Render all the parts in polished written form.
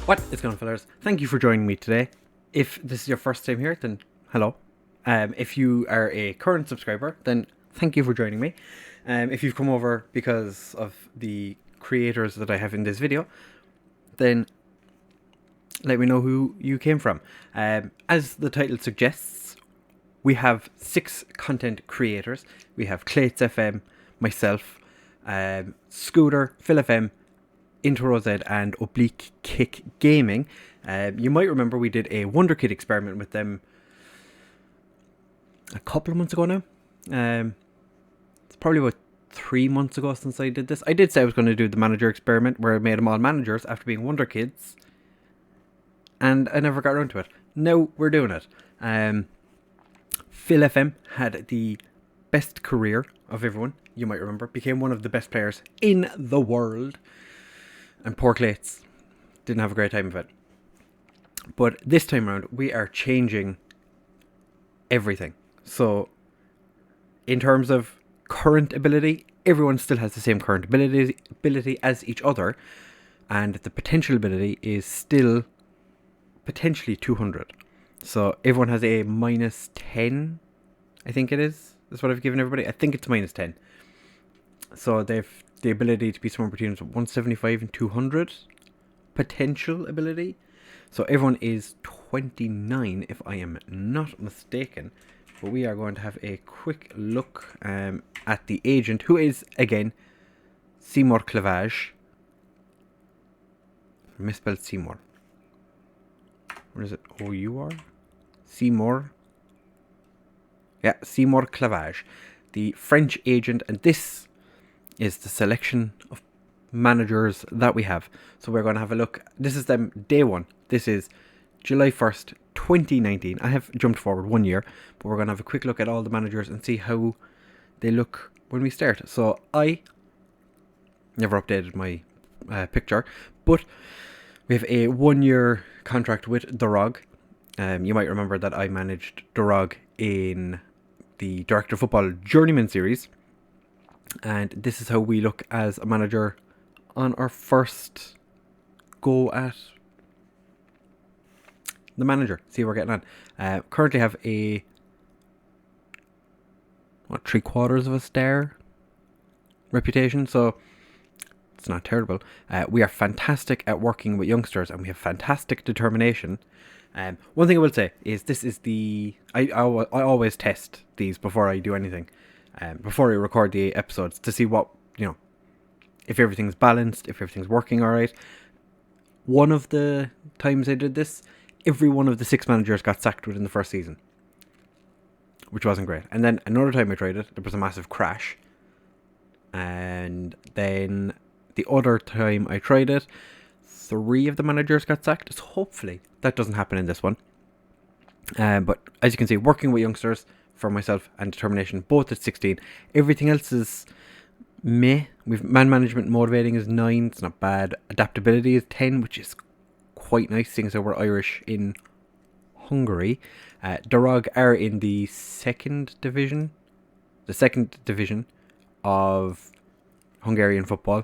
What is going on, fellas? Thank you for joining me today. If this is your first time here, then hello. If you are a current subscriber, then thank you for joining me. If you've come over because of the creators that I have in this video, then let me know who you came from. As the title suggests, we have 6 content creators. We have ClaytsFM, myself, scootR, FM, IntoRowZ and Oblique Kick Gaming. You might remember we did a Wonder Kid experiment with them a couple of months ago now. It's probably about 3 months ago since I did this. I did say I was going to do the manager experiment where I made them all managers after being Wonder Kids, and I never got around to it. Now we're doing it. Phil FM had the best career of everyone, you might remember. Became one of the best players in the world. And poor Clates didn't have a great time of it. But this time around, we are changing everything. So, in terms of current ability, everyone still has the same current ability as each other. And the potential ability is still potentially 200. So, everyone has a minus 10, I think it is. That's what I've given everybody. I think it's minus 10. So, they've the ability to be somewhere between 175 and 200 potential ability. So everyone is 29 if I am not mistaken. But we are going to have a quick look at the agent, who is again Seymour Clavage. Misspelled Seymour. What is it? O-U-R? Seymour. Yeah, Seymour Clavage, the French agent, and this is the selection of managers that we have. So we're going to have a look. This is them day one. This is July 1st, 2019. I have jumped forward 1 year, but we're going to have a quick look at all the managers and see how they look when we start. So I never updated my picture, but we have a 1 year contract with IntoRowZ. You might remember that I managed IntoRowZ in the Director of Football Journeyman series. And this is how we look as a manager on our first go at the manager. See how we're getting on. Currently have a 3/4 of a star reputation, so it's not terrible. We are fantastic at working with youngsters, and we have fantastic determination. One thing I will say is this is I always test these before I do anything. Before I record the episodes to see what, if everything's balanced, if everything's working alright. One of the times I did this, every one of the 6 managers got sacked within the first season, which wasn't great. And then another time I tried it, there was a massive crash. And then the other time I tried it, 3 of the managers got sacked. So hopefully that doesn't happen in this one. But as you can see, working with youngsters for myself and determination, both at 16. Everything else is meh. We've man management motivating is 9. It's not bad. Adaptability is 10, which is quite nice, seeing as though we're Irish in Hungary. IntoRowZ are in the second division of Hungarian football.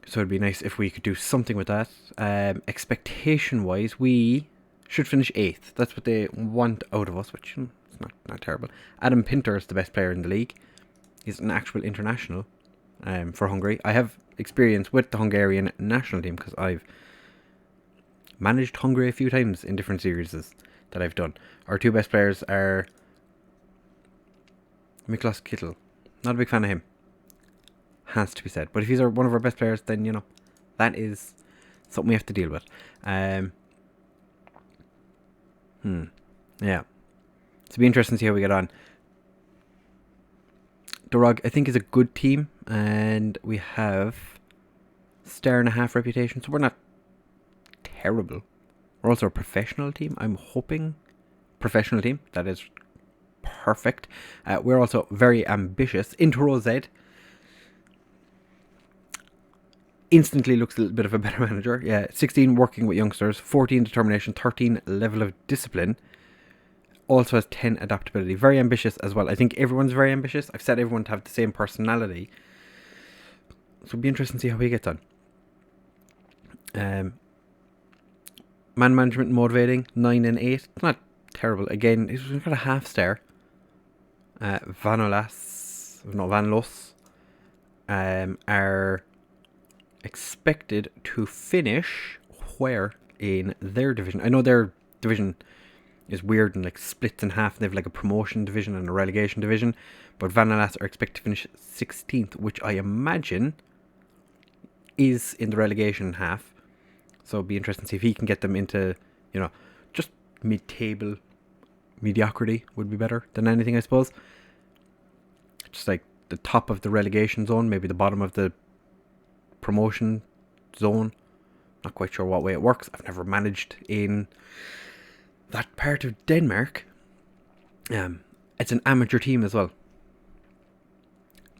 So it'd be nice if we could do something with that. Expectation wise, we should finish 8th. That's what they want out of us, which is not terrible. Adam Pinter is the best player in the league. He's an actual international for Hungary. I have experience with the Hungarian national team because I've managed Hungary a few times in different series that I've done. Our 2 best players are Miklos Kittel. Not a big fan of him. Has to be said. But if he's one of our best players, then, that is something we have to deal with. Yeah. It'll be interesting to see how we get on. IntoRowZ, I think, is a good team, and we have 1.5 reputation, so we're not terrible. We're also a professional team. I'm hoping professional team. That is perfect. We're also very ambitious. IntoRowZ instantly looks a little bit of a better manager. Yeah, 16 working with youngsters, 14 determination, 13 level of discipline. Also has 10 adaptability. Very ambitious as well. I think everyone's very ambitious. I've set everyone to have the same personality. So it'll be interesting to see how he gets on. Man management and motivating, 9 and 8. It's not terrible. Again, he's got a half star. Van Los are expected to finish where in their division. I know their division is weird and like splits in half. They have like a promotion division and a relegation division, but Van Las are expected to finish 16th, which I imagine is in the relegation half. So it'll be interesting to see if he can get them into, just mid-table mediocrity would be better than anything, I suppose. Just like the top of the relegation zone, maybe the bottom of the promotion zone. Not quite sure what way it works. I've never managed in that part of Denmark. It's an amateur team as well.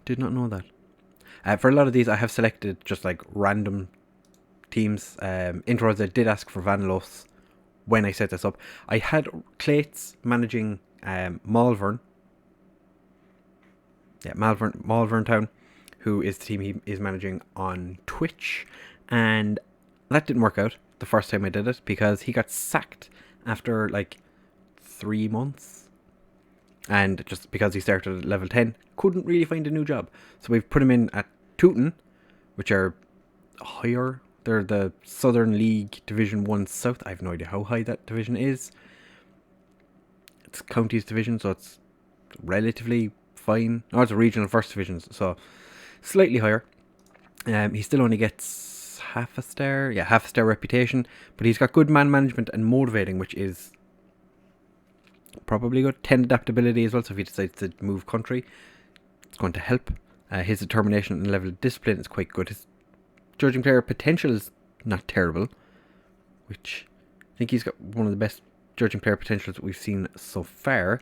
Did not know that. For a lot of these, I have selected just like random teams. IntoRowZ did ask for Van Los when I set this up. I had Clayts managing Malvern. Yeah, Malvern Town, who is the team he is managing on Twitch. And that didn't work out the first time I did it because he got sacked after like 3 months. And just because he started at level 10, couldn't really find a new job. So we've put him in at Tooten, which are higher. They're the Southern League Division 1 South. I have no idea how high that division is. It's Counties Division, so it's relatively fine. No, it's a regional first division, so slightly higher. He still only gets half a star. Yeah, half a star reputation. But he's got good man management and motivating, which is probably good. 10 adaptability as well, so if he decides to move country, it's going to help. His determination and level of discipline is quite good. His judging player potential is not terrible, which I think he's got one of the best judging player potentials that we've seen so far.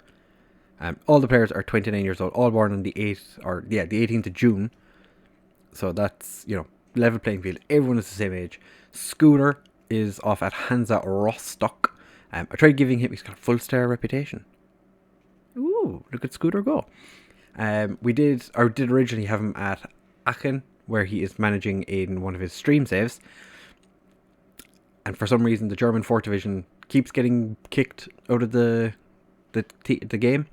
All the players are 29 years old, all born on the 18th of June. So that's, level playing field. Everyone is the same age. scootR is off at Hansa Rostock. I tried giving him, he's got a full star reputation. Ooh, look at scootR go. We did originally have him at Aachen, where he is managing in one of his stream saves. And for some reason, the German 4th Division keeps getting kicked out of the game.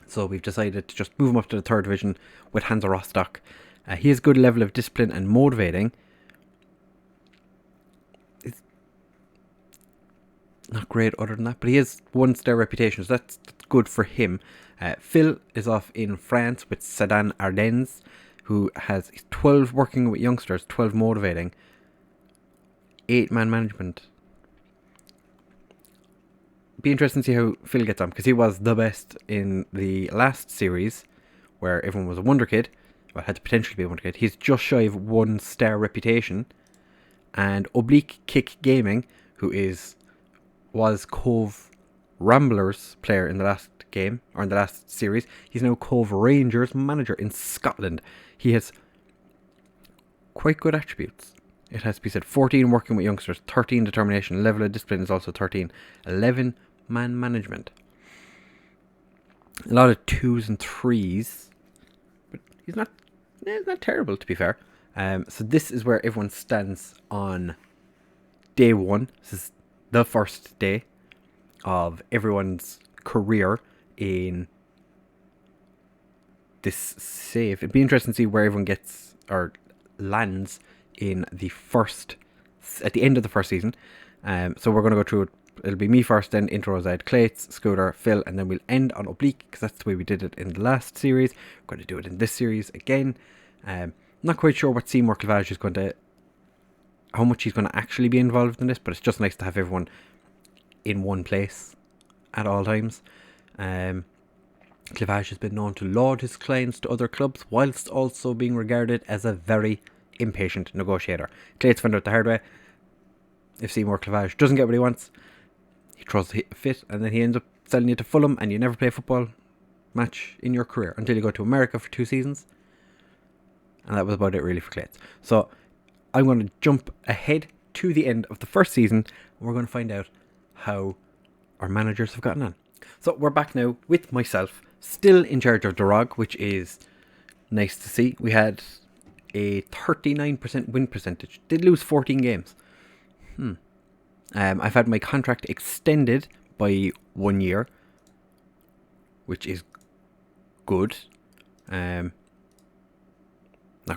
So we've decided to just move him up to the 3rd Division with Hansa Rostock. He has good level of discipline and motivating. It's not great other than that, but he has 1-star reputation, so that's good for him. Phil is off in France with Sedan Ardennes, who has 12 working with youngsters, 12 motivating, 8 man management. Be interesting to see how Phil gets on, because he was the best in the last series where everyone was a wonder kid. Well, had the potential to be a wonder kid. He's just shy of 1-star reputation. And Oblique Kick Gaming, who was Cove Ramblers player in the last game, or in the last series, he's now Cove Rangers manager in Scotland. He has quite good attributes, it has to be said. 14 working with youngsters, 13 determination, level of discipline is also 13, 11 man management. A lot of 2s and 3s, but he's not terrible, to be fair. So this is where everyone stands on day 1. This is the first day of everyone's career in this save. It'd be interesting to see where everyone gets or lands in the at the end of the first season. So we're going to go through it. It'll be me first, then IntoRowZ, Clayts, scootR, Phil, and then we'll end on Oblique, because that's the way we did it in the last series. We're going to do it in this series again. Not quite sure what Seymour Clavage is going to, how much he's going to actually be involved in this, but it's just nice to have everyone in one place at all times. Clavage has been known to laud his clients to other clubs, whilst also being regarded as a very impatient negotiator. Clayts found out the hard way. If Seymour Clavage doesn't get what he wants, he throws a fit, and then he ends up selling you to Fulham, and you never play a football match in your career until you go to America for 2 seasons. And that was about it really for Clayts. So I'm going to jump ahead to the end of the first season, and we're going to find out how our managers have gotten on. So we're back now with myself, still in charge of the ROG, which is nice to see. We had a 39% win percentage. Did lose 14 games. I've had my contract extended by 1 year, which is good. Not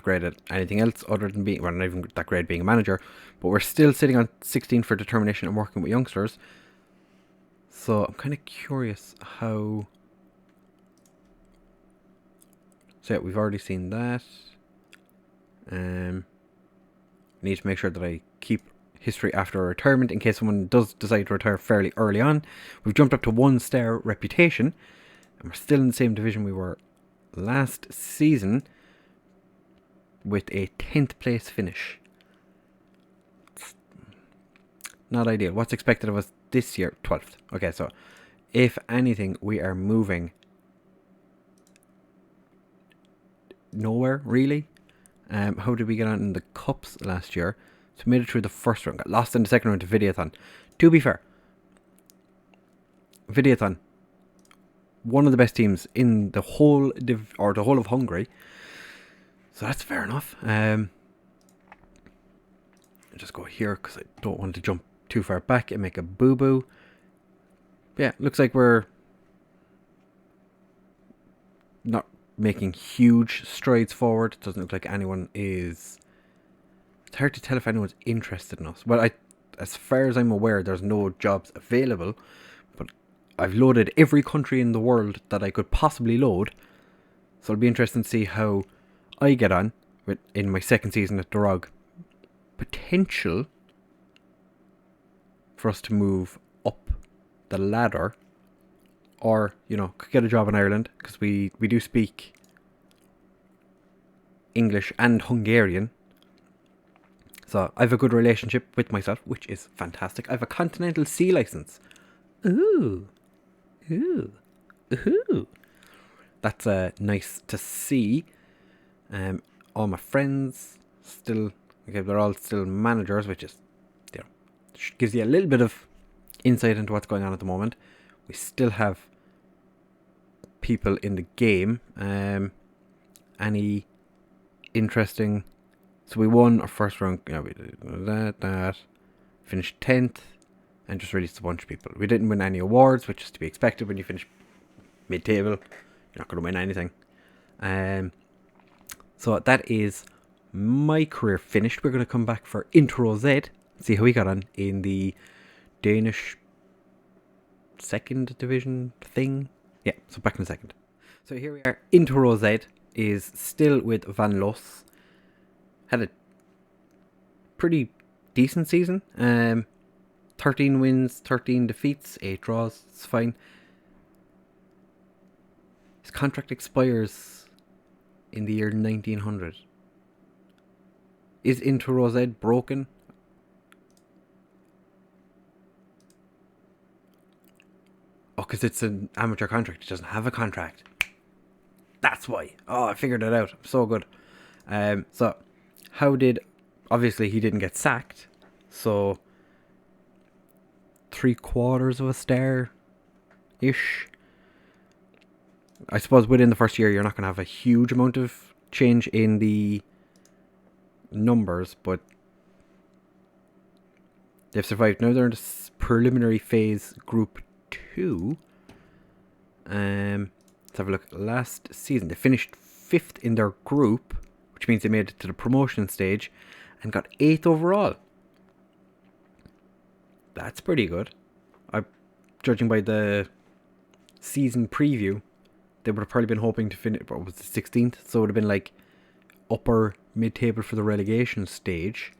great at anything else other than being, well, not even that great at being a manager, but we're still sitting on 16 for determination and working with youngsters. So I'm kind of curious how. So yeah, we've already seen that. Need to make sure that I keep history after retirement in case someone does decide to retire fairly early on. We've jumped up to 1-star reputation, and we're still in the same division we were last season with a 10th place finish. It's not ideal. What's expected of us this year? 12th. Okay, so if anything, we are moving nowhere really. How did we get on in the cups last year? So we made it through the first round, got lost in the second round to Videothon. To be fair, Videothon, one of the best teams in the whole the whole of Hungary. So that's fair enough. I'll just go here because I don't want to jump too far back and make a boo-boo. Yeah, looks like we're not making huge strides forward. It doesn't look like anyone is. It's hard to tell if anyone's interested in us. Well, as far as I'm aware, there's no jobs available. But I've loaded every country in the world that I could possibly load. So it'll be interesting to see how I get on in my second season at IntoRowZ. Potential for us to move up the ladder, or could get a job in Ireland because we do speak English and Hungarian. So I have a good relationship with myself, which is fantastic. I have a continental C license. Ooh. That's nice to see. All my friends still, they're all still managers, which is, gives you a little bit of insight into what's going on at the moment. We still have people in the game. Any interesting? So we won our first round. We did that. Finished 10th, and just released a bunch of people. We didn't win any awards, which is to be expected when you finish mid-table. You're not going to win anything. So that is my career finished. We're going to come back for IntoRowZ, see how we got on in the Danish second division thing. Yeah, so back in a second. So here we are. IntoRowZ is still with Van Los. Had a pretty decent season. 13 wins, 13 defeats, 8 draws. It's fine. His contract expires in the year 1900. Is IntoRowZ broken? Oh, because it's an amateur contract. It doesn't have a contract. That's why. Oh, I figured it out. So good. So, how did... Obviously, he didn't get sacked. So, 3/4 of a star-ish. I suppose within the first year, you're not going to have a huge amount of change in the numbers, but they've survived. Now they're in the preliminary phase, Group 2. Let's have a look. Last season, they finished 5th in their group, which means they made it to the promotion stage, and got 8th overall. That's pretty good. Judging by the season preview, they would have probably been hoping to finish, what was the 16th? So it would have been like upper mid-table for the relegation stage.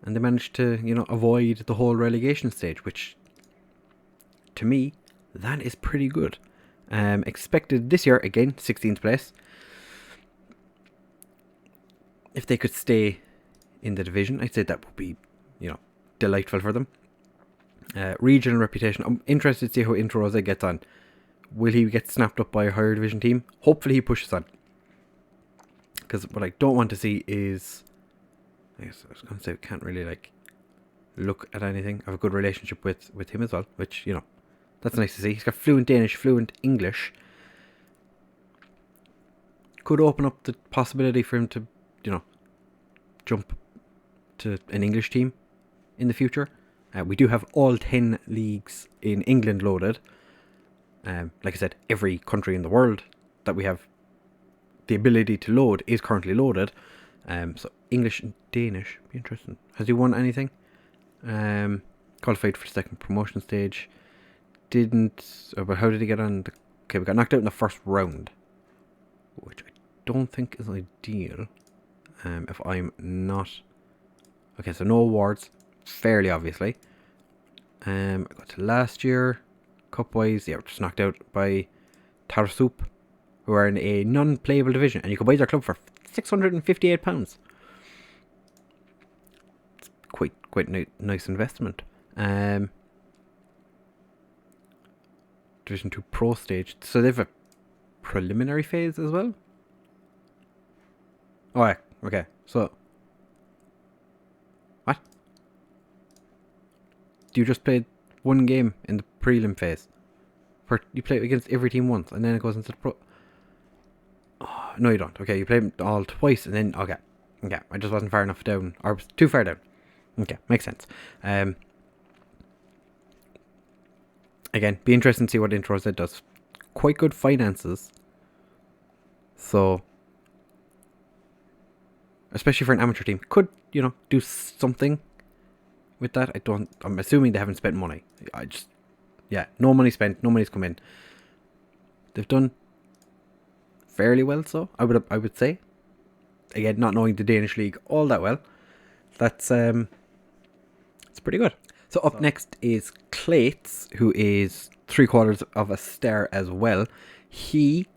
And they managed to, avoid the whole relegation stage, which, to me, that is pretty good. Expected this year, again, 16th place. If they could stay in the division, I'd say that would be, delightful for them. Regional reputation. I'm interested to see how IntoRowZ gets on. Will he get snapped up by a higher division team? Hopefully he pushes on. Because what I don't want to see is... I was going to say we can't really look at anything. I have a good relationship with him as well, which, that's nice to see. He's got fluent Danish, fluent English. Could open up the possibility for him to, jump to an English team in the future. We do have all 10 leagues in England loaded. Like I said, every country in the world that we have the ability to load is currently loaded. So English and Danish, be interesting. Has he won anything? Qualified for the second promotion stage. Didn't. But how did he get on? Okay, we got knocked out in the first round, which I don't think is ideal. If I'm not. Okay, so no awards, fairly obviously. I got to last year, cup-wise, yeah, we're just knocked out by Tarsup, who are in a non-playable division, and you can buy their club for £658. It's quite nice investment. Division 2 Pro stage, so they have a preliminary phase as well. Oh, yeah. Okay, so what? You just played one game in the prelim phase. You play against every team once, and then it goes into the pro. Oh, no, you don't. Okay, you play them all twice, and then okay. I just wasn't far enough down, or too far down. Okay, makes sense. Again, be interesting to see what IntoRowZ does. Quite good finances. So, especially for an amateur team, could, do something with that. I'm assuming they haven't spent money. No money spent, no money's come in. They've done fairly well, so I would say. Again, not knowing the Danish league all that well, that's it's pretty good. So up next is Clayts, who is 3/4 of a star as well. He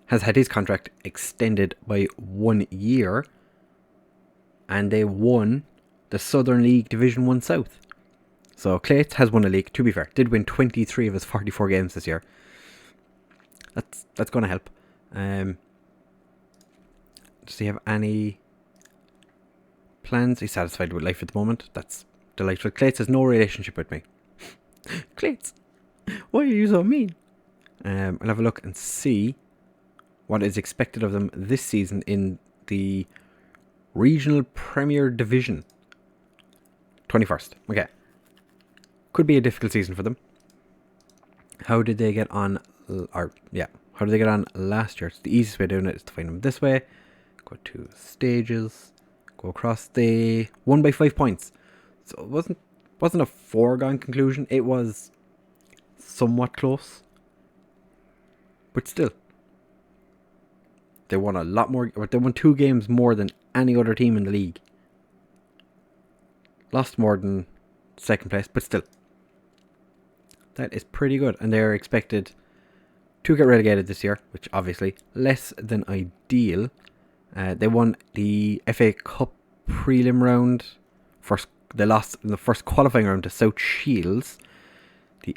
has had his contract extended by 1 year, and they won the Southern League Division 1 South. So Clayts has won a league, to be fair. Did win 23 of his 44 games this year. That's going to help. Does he have any plans? He's satisfied with life at the moment. That's delightful. Clayts has no relationship with me. Clayts, why are you so mean? I'll have a look and see what is expected of them this season in the Regional Premier Division. 21st. Okay. Could be a difficult season for them. How did they get on? How did they get on last year? So the easiest way of doing it is to find them this way. Go to stages. Go across. They won by 5 points. So it wasn't a foregone conclusion. It was somewhat close. But still. They won a lot more. They won 2 games more than any other team in the league. Lost more than second place, but still. That is pretty good. And they're expected to get relegated this year, which obviously less than ideal. They won the FA Cup prelim round. They lost in the first qualifying round to South Shields. The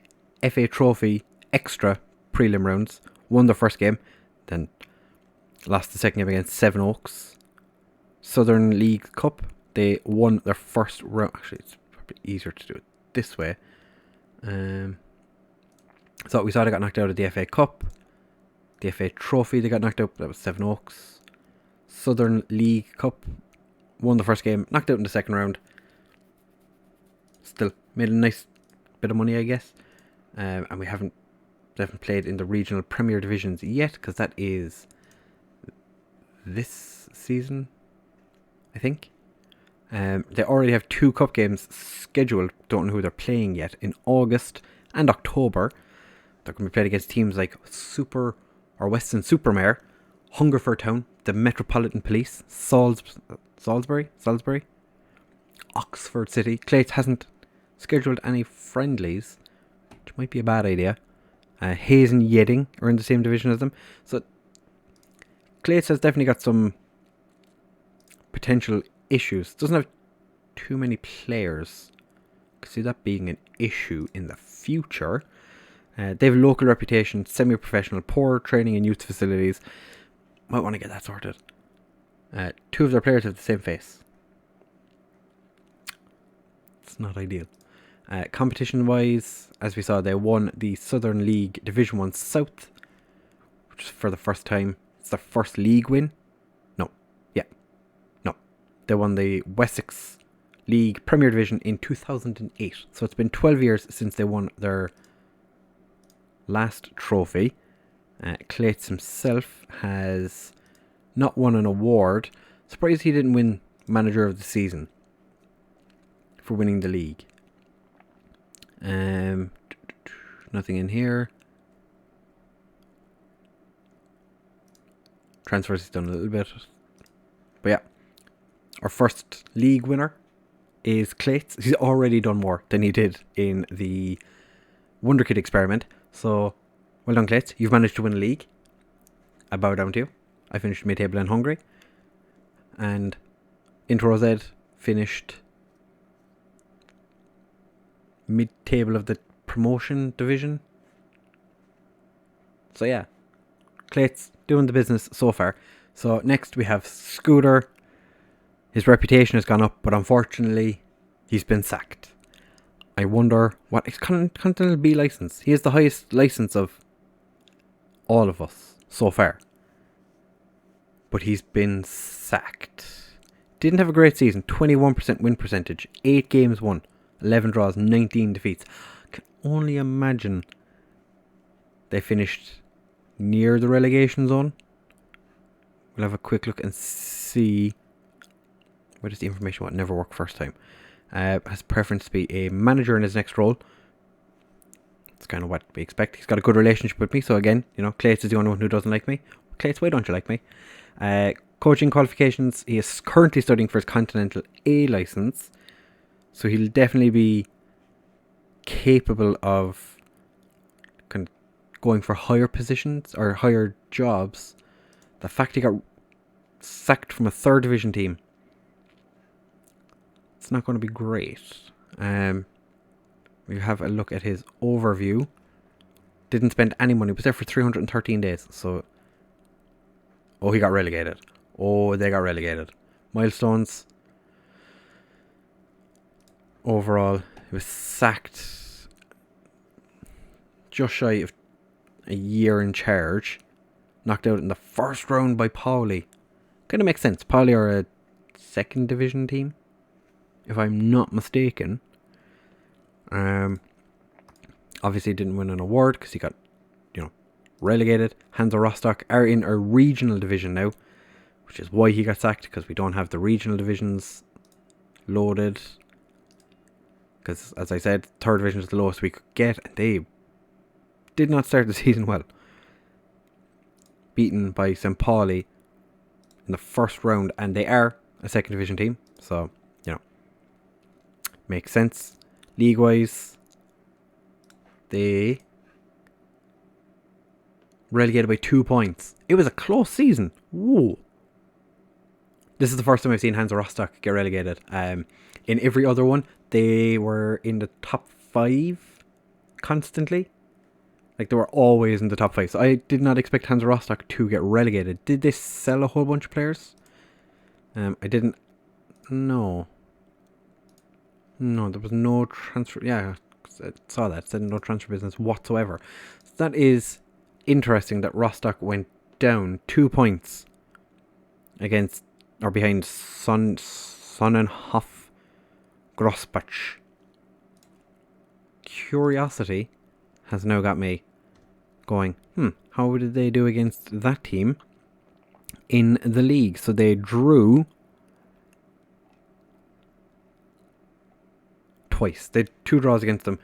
FA Trophy extra prelim rounds. Won their first game. Then lost the second game against Seven Oaks. Southern League Cup. They won their first round. Actually, it's probably easier to do it this way. So we saw they got knocked out of the FA Cup. The FA Trophy, they got knocked out. That was Seven Oaks. Southern League Cup. Won the first game. Knocked out in the second round. Still made a nice bit of money, I guess. And they haven't played in the regional Premier Divisions yet, because that is this season, I think. They already have 2 cup games scheduled. Don't know who they're playing yet. In August and October. They're going to be played against teams like Super or Western Supermare, Hungerford Town, the Metropolitan Police, Salisbury, Oxford City. Clayts hasn't scheduled any friendlies, which might be a bad idea. Hayes and Yedding are in the same division as them. So Clayts has definitely got some potential issues. Doesn't have too many players. I could see that being an issue in the future. They have a local reputation, semi-professional, poor training and youth facilities. Might want to get that sorted. 2 of their players have the same face. It's not ideal. Competition-wise, as we saw, they won the Southern League Division 1 South, which is for the first time. It's their first league win. No. They won the Wessex League Premier Division in 2008. So it's been 12 years since they won their last trophy. Clates himself has not won an award. Surprised he didn't win Manager of the Season for winning the league. Nothing in here. Transfers he's done a little bit. But yeah, our first league winner is Clates. He's already done more than he did in the Wonder Kid experiment. So, well done, Clates. You've managed to win a league. I bow down to you. I finished mid-table and hungry. And IntoRowZ finished mid-table of the promotion division. So yeah, Clates doing the business so far. So next we have scootR. His reputation has gone up, but unfortunately he's been sacked. I wonder what his Continental B license. He has the highest license of all of us so far, but he's been sacked. Didn't have a great season. 21% win percentage, 8 games won, 11 draws, 19 defeats. Can only imagine they finished near the relegation zone. We'll have a quick look and see. Where does the information what never worked first time? Has preference to be a manager in his next role. It's kind of what we expect. He's got a good relationship with me. So again, Clates is the only one who doesn't like me. Clates, why don't you like me? Coaching qualifications. He is currently studying for his Continental A license. So he'll definitely be capable of kind of going for higher positions or higher jobs. The fact he got sacked from a 3rd division team, it's not going to be great. We have a look at his overview. Didn't spend any money. Was there for 313 days. So, he got relegated. They got relegated. Milestones. Overall, he was sacked just shy of a year in charge. Knocked out in the first round by Pauli. Kind of makes sense. Pauli are a 2nd division team, if I'm not mistaken. Obviously didn't win an award because he got, relegated. Hansa Rostock are in a regional division now, which is why he got sacked, because we don't have the regional divisions loaded. Because, as I said, 3rd division is the lowest we could get, and they did not start the season well. Beaten by St. Pauli in the first round, and they are a 2nd division team, so makes sense. League wise, they relegated by 2 points. It was a close season. Whoa. This is the first time I've seen Hansa Rostock get relegated. In every other one, they were in the top 5 constantly. Like, they were always in the top 5. So I did not expect Hansa Rostock to get relegated. Did they sell a whole bunch of players? I didn't. No, there was no transfer. Yeah, I saw that. It said no transfer business whatsoever. So that is interesting that Rostock went down 2 points against or behind Sonnenhof Grossbach. Curiosity has now got me going, how did they do against that team in the league? So they drew twice. They had 2 draws against them.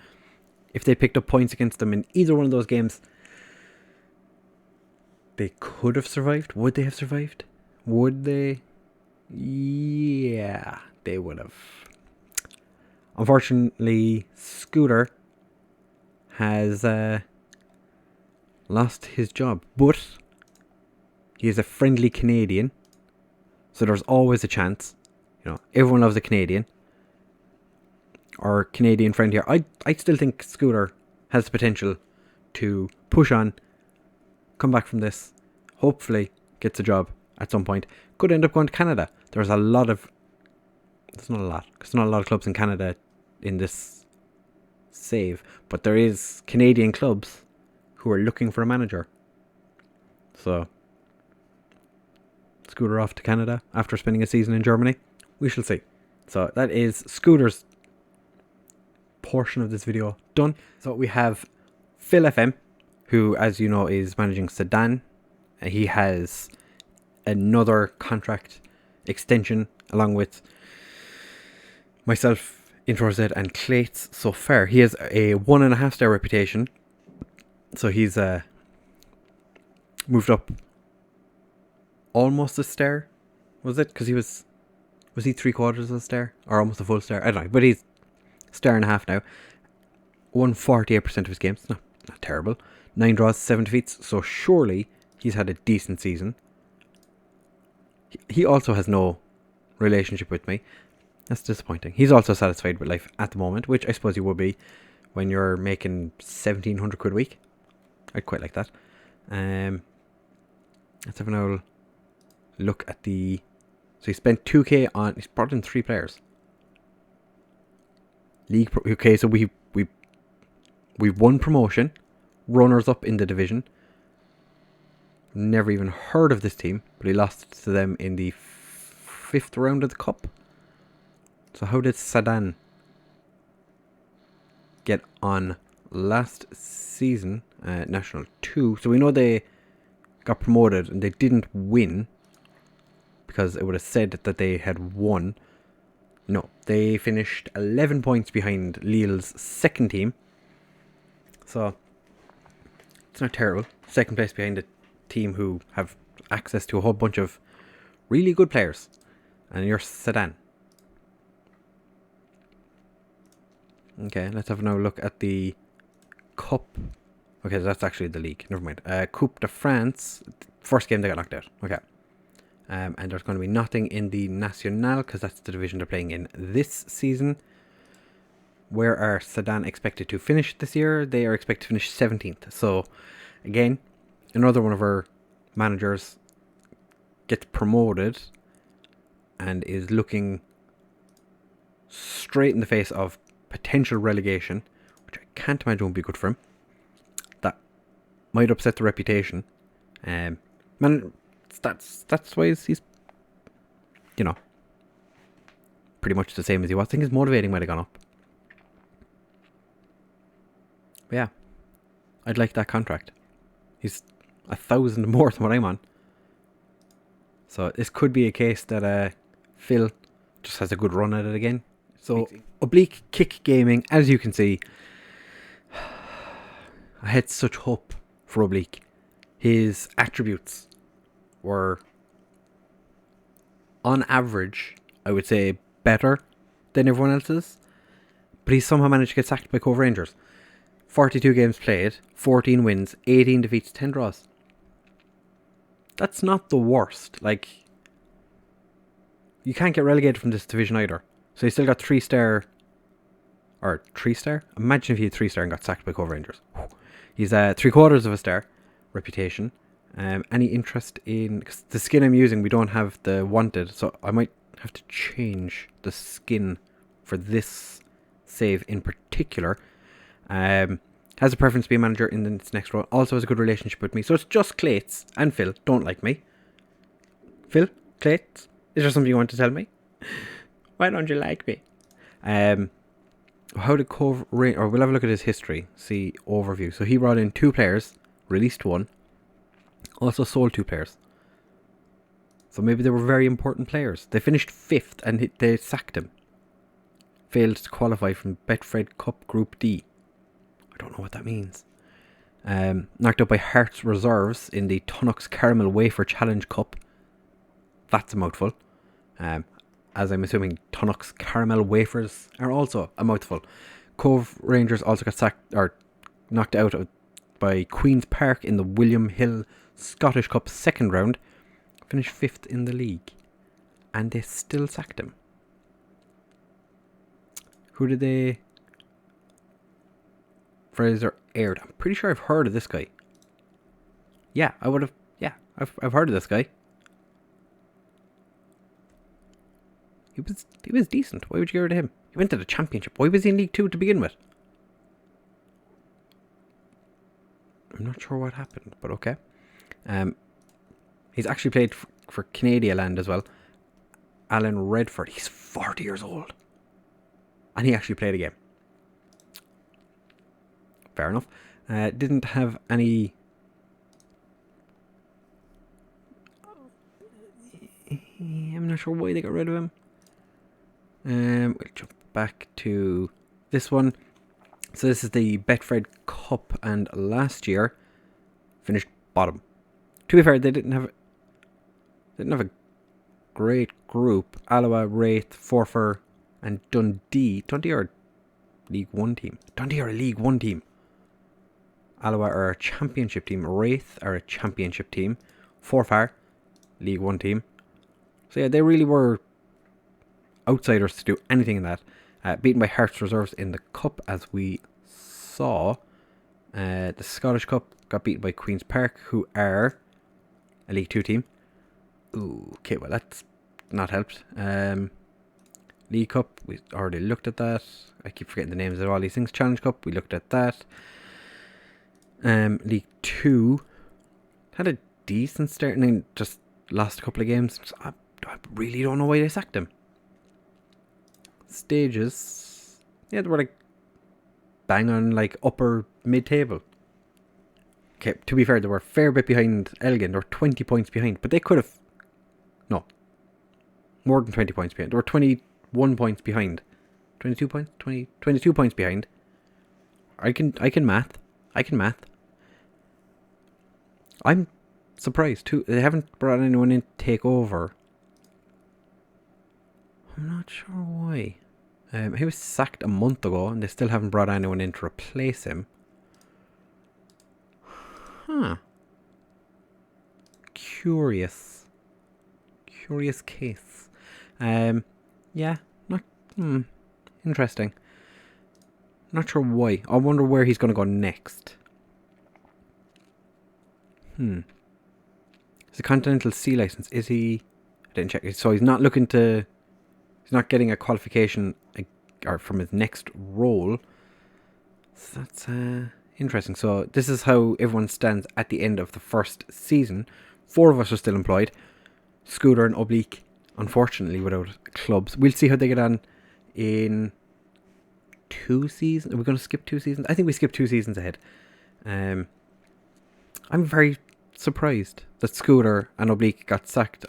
If they picked up points against them in either one of those games, they could have survived. Would they have survived? Would they? Yeah, they would have. Unfortunately, scootR has lost his job, but he is a friendly Canadian, so there's always a chance. Everyone loves a Canadian or Canadian friend here. I still think scootR has the potential to push on, come back from this, hopefully gets a job at some point. Could end up going to Canada. There's not a lot, because there's not a lot of clubs in Canada in this save, but there is Canadian clubs who are looking for a manager. So, scootR off to Canada after spending a season in Germany. We shall see. So that is scootR's portion of this video done. So we have Phil FM, who, as you know, is managing Sedan. He has another contract extension along with myself, IntoRowZ, and Clayts so far. He has a 1.5 star reputation, so he's moved up almost a star, was it? Because he was he 3/4 of a star or almost a full star? I don't know, but he's 1.5 now. Won 48% of his games, not terrible. 9 draws, 7 defeats. So surely he's had a decent season. He also has no relationship with me. That's disappointing. He's also satisfied with life at the moment, which I suppose he would be when you're making 1,700 quid a week. I'd quite like that. Let's have an old look at the... So he spent 2k on... He's brought in 3 players. League... Okay, so we've won promotion. Runners up in the division. Never even heard of this team, but he lost to them in the 5th round of the cup. So how did Sedan get on last season, National 2? So we know they got promoted and they didn't win because it would have said that they had won. No, they finished 11 points behind Lille's 2nd team. So it's not terrible. 2nd place behind a team who have access to a whole bunch of really good players. And you're Sedan. Okay, let's have another look at the Cup. Okay, that's actually the league. Never mind. Coupe de France. First game they got knocked out. Okay. And there's going to be nothing in the National because that's the division they're playing in this season. Where are Sedan expected to finish this year? They are expected to finish 17th. So, again, another one of our managers gets promoted and is looking straight in the face of potential relegation, which I can't imagine would be good for him. That might upset the reputation. Man, that's why he's, you know, pretty much the same as he was. I think his motivating might have gone up. But yeah, I'd like that contract. He's 1,000 more than what I'm on. So this could be a case that Phil just has a good run at it again. So Oblique Kick Gaming, as you can see, I had such hope for Oblique. His attributes were, on average, I would say, better than everyone else's. But he somehow managed to get sacked by Cove Rangers. 42 games played, 14 wins, 18 defeats, 10 draws. That's not the worst. Like, you can't get relegated from this division either. So he still got 3-star, or 3-star? Imagine if he had 3-star and got sacked by Cove Rangers. He's 3/4 of a star reputation. Any interest in... Cause the skin I'm using, we don't have the wanted, so I might have to change the skin for this save in particular. Has a preference to be a manager in this next role. Also has a good relationship with me. So it's just Clayts and Phil don't like me. Phil? Clayts? Is there something you want to tell me? Why don't you like me? How did Cove Rangers... Or we'll have a look at his history. See overview. So he brought in 2 players. Released 1. Also sold 2 players. So maybe they were very important players. They finished 5th and they sacked him. Failed to qualify from Betfred Cup Group D. I don't know what that means. Knocked out by Hearts Reserves in the Tunnocks Caramel Wafer Challenge Cup. That's a mouthful. As I'm assuming Tunnocks Caramel Wafers are also a mouthful. Cove Rangers also got sacked or knocked out by Queen's Park in the William Hill Scottish Cup 2nd round. Finished 5th in the league. And they still sacked him. Who did they... Fraser Aird. I'm pretty sure I've heard of this guy. Yeah, I would have... Yeah, I've heard of this guy. He was decent. Why would you get rid of him? He went to the championship. Why was he in League 2 to begin with? I'm not sure what happened, but okay. He's actually played for Canadian land as well. Alan Redford. He's 40 years old. And he actually played a game. Fair enough. Didn't have any... I'm not sure why they got rid of him. We'll jump back to this one. So this is the Betfred Cup, and last year finished bottom. To be fair, they didn't have a great group. Alloa, Wraith, Forfar, and Dundee. Dundee are a League One team. Dundee are a League One team. Alloa are a Championship team. Wraith are a Championship team. Forfar, League One team. So yeah, they really were outsiders to do anything in that. Beaten by Hearts Reserves in the Cup, as we saw. The Scottish Cup got beaten by Queen's Park, who are a League 2 team. Ooh, okay, well that's not helped. League Cup, we already looked at that. I keep forgetting the names of all these things. Challenge Cup, we looked at that. League 2 had a decent start and then just lost a couple of games. I really don't know why they sacked him. Stages, yeah, they were like bang on like upper mid-table. Okay, to be fair, they were a fair bit behind Elgin. They were 20 points behind, but they could have... No. More than 20 points behind. They were 21 points behind. 22 points? 22 points behind. I can math. I'm surprised too. They haven't brought anyone in to take over. I'm not sure why. He was sacked a month ago and they still haven't brought anyone in to replace him. Huh. Curious case. Yeah, not interesting. Not sure why. I wonder where he's going to go next. It's a Continental C license. Is he? I didn't check. So he's not looking to... He's not getting a qualification or from his next role. So that's interesting. So this is how everyone stands at the end of the first season. 4 of us are still employed. scootR and Oblique, unfortunately, without clubs. We'll see how they get on in 2 seasons. Are we going to skip 2 seasons? I think we skip 2 seasons ahead. I'm very surprised that scootR and Oblique got sacked.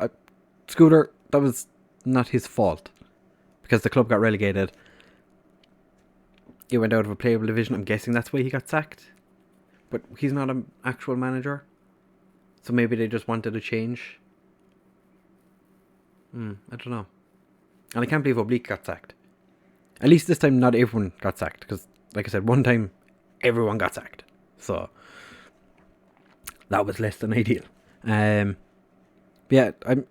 scootR, that was not his fault. Because the club got relegated. He went out of a playable division. I'm guessing that's why he got sacked. But he's not an actual manager. So maybe they just wanted a change. I don't know. And I can't believe Oblique got sacked. At least this time not everyone got sacked. Because, like I said, one time everyone got sacked. So that was less than ideal. Yeah, I'm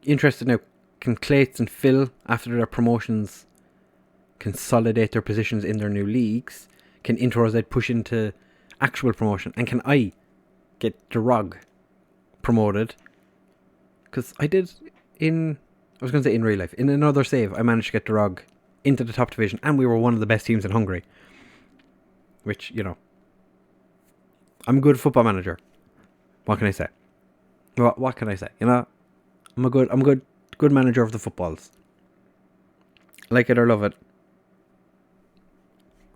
interested now. Can Clayts and Phil, after their promotions, consolidate their positions in their new leagues? Can IntoRowZ push into actual promotion? And can I get Drog promoted? Because I did I was going to say in real life. In another save, I managed to get Drog into the top division. And we were one of the best teams in Hungary. Which, you know, I'm a good football manager. What can I say? What can I say? You know, I'm a good manager of the footballs. Like it or love it,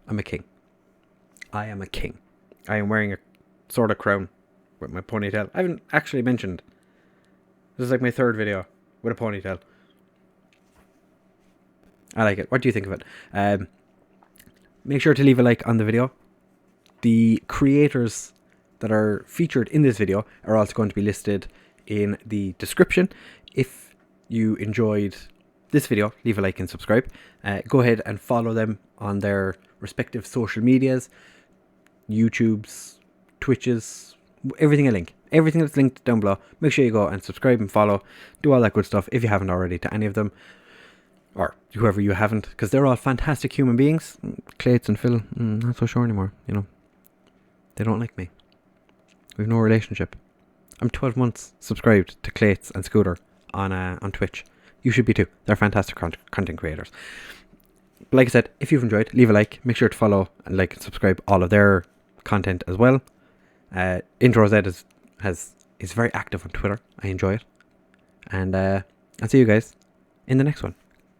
I'm a king. I am a king. I am wearing a sort of crown with my ponytail. I haven't actually mentioned. This is like my 3rd video with a ponytail. I like it. What do you think of it? Make sure to leave a like on the video. The creators that are featured in this video are also going to be listed in the description. If you enjoyed this video, leave a like and subscribe. Go ahead and follow them on their respective social medias, YouTube's, Twitch's, everything a link. Everything that's linked down below. Make sure you go and subscribe and follow. Do all that good stuff if you haven't already to any of them. Or whoever you haven't, because they're all fantastic human beings. Clayts and Phil, not so sure anymore, you know. They don't like me. We've no relationship. I'm 12 months subscribed to Clayts and scootR on Twitch. You should be too. They're fantastic content creators. But like I said, if you've enjoyed, leave a like. Make sure to follow and like and subscribe all of their content as well. IntoRowZ is very active on Twitter. I enjoy it. And I'll see you guys in the next one.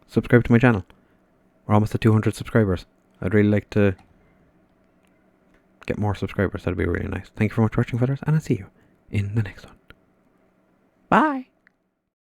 Subscribe to my channel. We're almost at 200 subscribers. I'd really like to get more subscribers. That'd be really nice. Thank you very much for watching, fellas, and I'll see you in the next one. Bye.